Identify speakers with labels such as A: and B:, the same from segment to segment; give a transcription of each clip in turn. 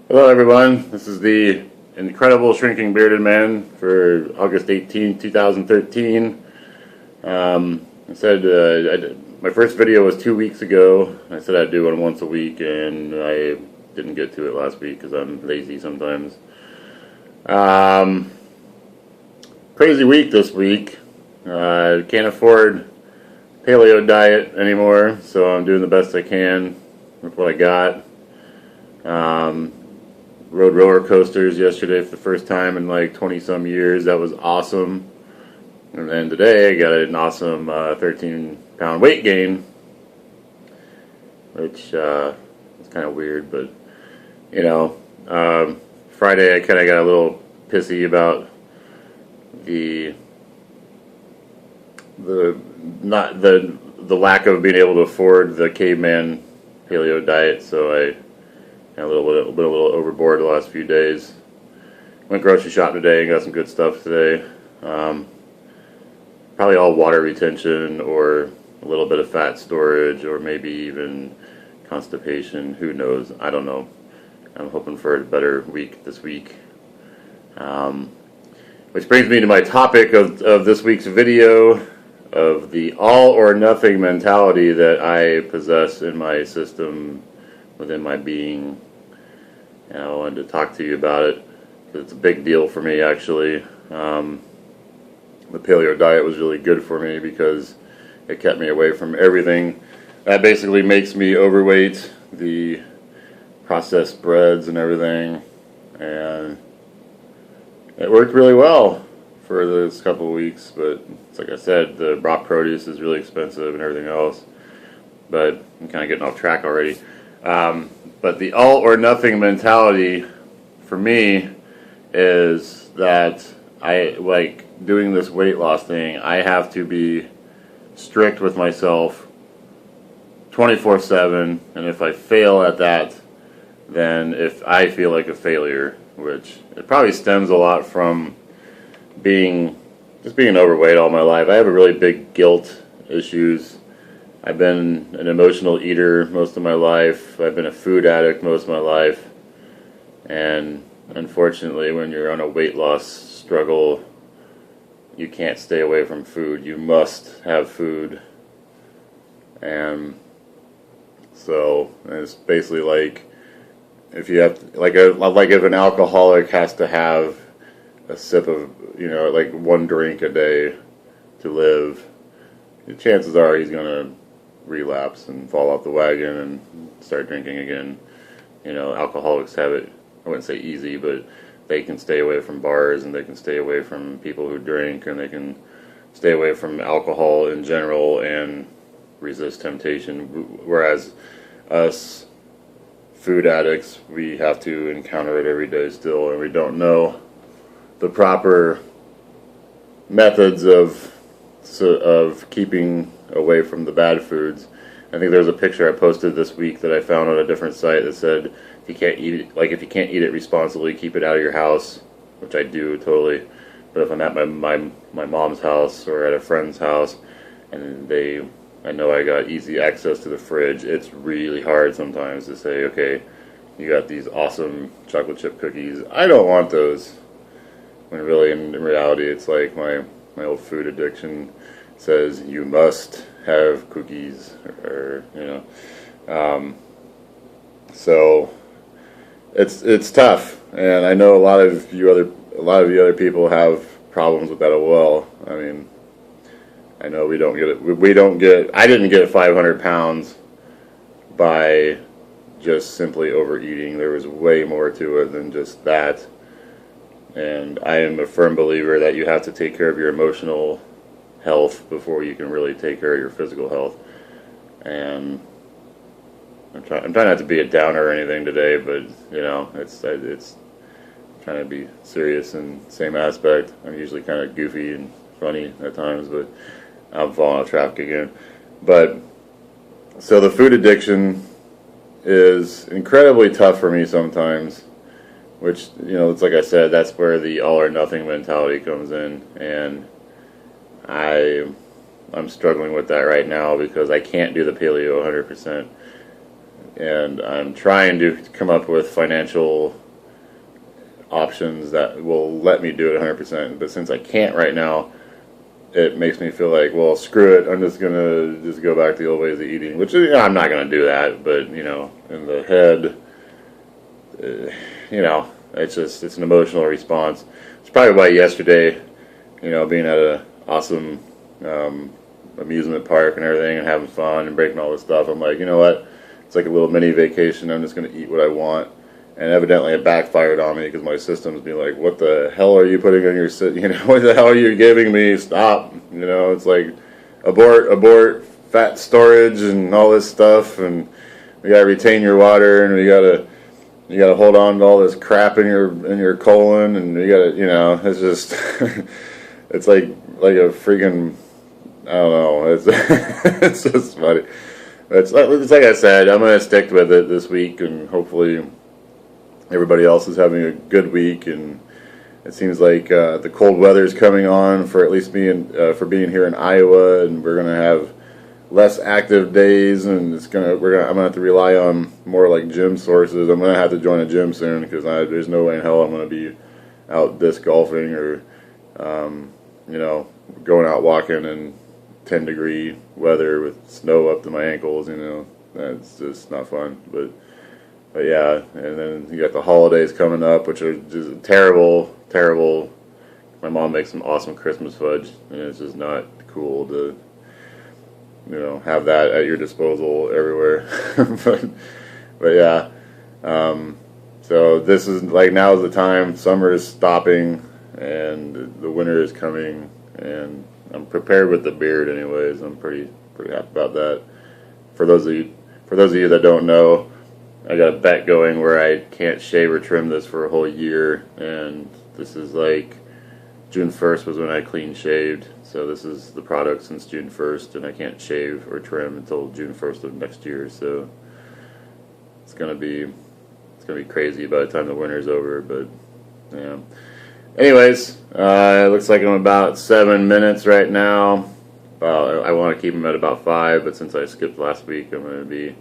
A: Hello everyone, this is the Incredible Shrinking Bearded Man for August 18, 2013. I said my first video was 2 weeks ago. I said I'd do one once a week, and I didn't get to it last week because I'm lazy sometimes. Crazy week this week. Can't afford paleo diet anymore, so I'm doing the best I can with what I got. Rode roller coasters yesterday for the first time in like 20 some years. That was awesome. And then today I got an awesome 13-pound weight gain, which is kind of weird, but you know, Friday I kind of got a little pissy about the lack of being able to afford the caveman paleo diet, so I a little overboard the last few days. Went grocery shopping today and got some good stuff today. Probably all water retention or a little bit of fat storage or maybe even constipation. Who knows? I don't know. I'm hoping for a better week this week. Which brings me to my topic of this week's video, of the all or nothing mentality that I possess in my system, within my being. And I wanted to talk to you about it because it's a big deal for me, actually. The paleo diet was really good for me because it kept me away from everything that basically makes me overweight, the processed breads and everything, and it worked really well for this couple of weeks. But it's like I said, the raw produce is really expensive and everything else, but I'm kind of getting off track already. But the all or nothing mentality for me is that I like doing this weight loss thing. I have to be strict with myself 24/7, and if I fail at that, then if I feel like a failure, which it probably stems a lot from being overweight all my life. I have a really big guilt issues. I've been an emotional eater most of my life. I've been a food addict most of my life. And unfortunately, when you're on a weight loss struggle, you can't stay away from food. You must have food. And so it's basically like if you have like if an alcoholic has to have a sip of, like one drink a day to live, the chances are he's gonna relapse and fall off the wagon and start drinking again. Alcoholics have it, I wouldn't say easy, but they can stay away from bars, and they can stay away from people who drink, and they can stay away from alcohol in general and resist temptation. Whereas us food addicts, we have to encounter it every day still, and we don't know the proper methods of keeping away from the bad foods. I think there's a picture I posted this week that I found on a different site that said if you can't eat it responsibly, keep it out of your house, which I do totally. But if I'm at my mom's house or at a friend's house and I know I got easy access to the fridge, it's really hard sometimes to say, okay, you got these awesome chocolate chip cookies, I don't want those. When really in reality it's like my old food addiction says you must have cookies, or so it's tough, and I know a lot of you other people have problems with that as well. I mean, I know we don't get I didn't get 500 pounds by just simply overeating. There was way more to it than just that. And I am a firm believer that you have to take care of your emotional health before you can really take care of your physical health. And I'm trying not to be a downer or anything today, but it's trying to be serious in the same aspect. I'm usually kind of goofy and funny at times, but I'm falling off track again. But so the food addiction is incredibly tough for me sometimes, which, it's like I said, that's where the all or nothing mentality comes in, and I'm struggling with that right now because I can't do the paleo 100%. and I'm trying to come up with financial options that will let me do it 100%. But since I can't right now, it makes me feel like, well, screw it. I'm just gonna just go back to the old ways of eating, which I'm not gonna do that. But in the head, it's an emotional response. It's probably why yesterday, being at a awesome amusement park and everything and having fun and breaking all this stuff, I'm like, you know what? It's like a little mini vacation. I'm just gonna eat what I want. And evidently it backfired on me because my system's being like, what the hell are you putting on your what the hell are you giving me? Stop. It's like abort fat storage and all this stuff, and we gotta retain your water, and you gotta hold on to all this crap in your colon, and you gotta it's just it's like a freaking, I don't know, it's just funny. It's like I said, I'm gonna stick with it this week, and hopefully everybody else is having a good week. And it seems like the cold weather is coming on for at least being here in Iowa, and we're gonna have less active days, and I'm gonna have to rely on more like gym sources. I'm gonna have to join a gym soon because there's no way in hell I'm gonna be out disc golfing or going out walking in 10-degree weather with snow up to my ankles. That's just not fun. But yeah, and then you got the holidays coming up, which are just terrible. My mom makes some awesome Christmas fudge, and it's just not cool to have that at your disposal everywhere. but yeah, so this is like, now is the time. Summer is stopping, and the winter is coming, and I'm prepared with the beard anyways. I'm pretty happy about that. For those of you that don't know, I got a bet going where I can't shave or trim this for a whole year, and this is like June 1st was when I clean shaved, so this is the product since June 1st, and I can't shave or trim until June 1st of next year. So it's gonna be crazy by the time the winter's over. But yeah. Anyways, it looks like I'm about 7 minutes right now. I want to keep them at about 5, but since I skipped last week, I'm going to be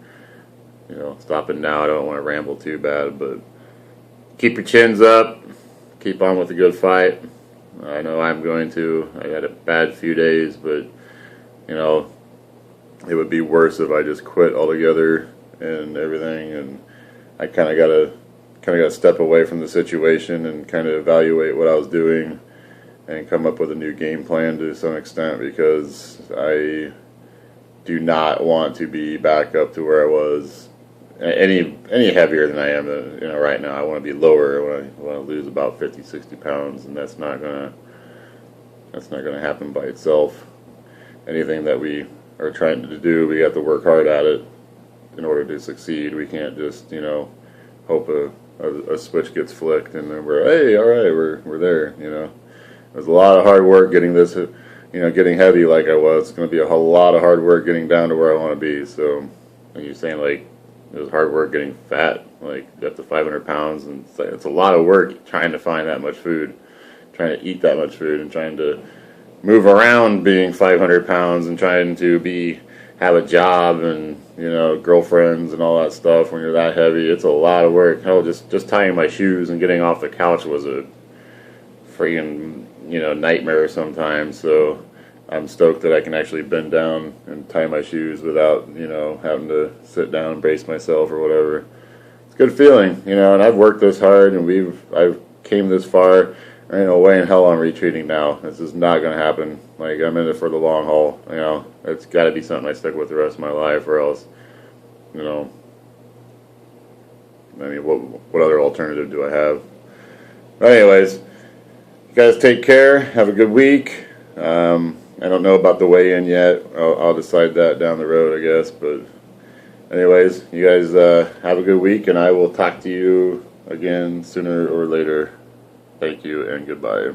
A: stopping now. I don't want to ramble too bad, but keep your chins up. Keep on with the good fight. I know I'm going to. I had a bad few days, but it would be worse if I just quit altogether and everything. And I kind of got to step away from the situation and kind of evaluate what I was doing and come up with a new game plan to some extent, because I do not want to be back up to where I was any heavier than I am right now. I want to be lower. I want to lose about 50-60 pounds, and that's not gonna happen by itself. Anything that we are trying to do, we have to work hard at it in order to succeed. We can't just hope a switch gets flicked and then all right, we're there. There's a lot of hard work getting this, getting heavy like I was. It's going to be a whole lot of hard work getting down to where I want to be. So, and you're saying like it was hard work getting fat, like up to 500 pounds, and it's a lot of work trying to find that much food, trying to eat that much food, and trying to move around being 500 pounds and trying to have a job and girlfriends and all that stuff. When you're that heavy, it's a lot of work. Hell, just tying my shoes and getting off the couch was a freaking nightmare sometimes. So I'm stoked that I can actually bend down and tie my shoes without having to sit down and brace myself or whatever. It's a good feeling, and I've worked this hard, and I've came this far. There ain't no way in hell I'm retreating now. This is not going to happen. Like, I'm in it for the long haul. It's got to be something I stick with the rest of my life, or else, I mean, what other alternative do I have? But anyways, you guys take care. Have a good week. I don't know about the weigh-in yet. I'll decide that down the road, I guess. But anyways, you guys have a good week, and I will talk to you again sooner or later. Thank you and goodbye.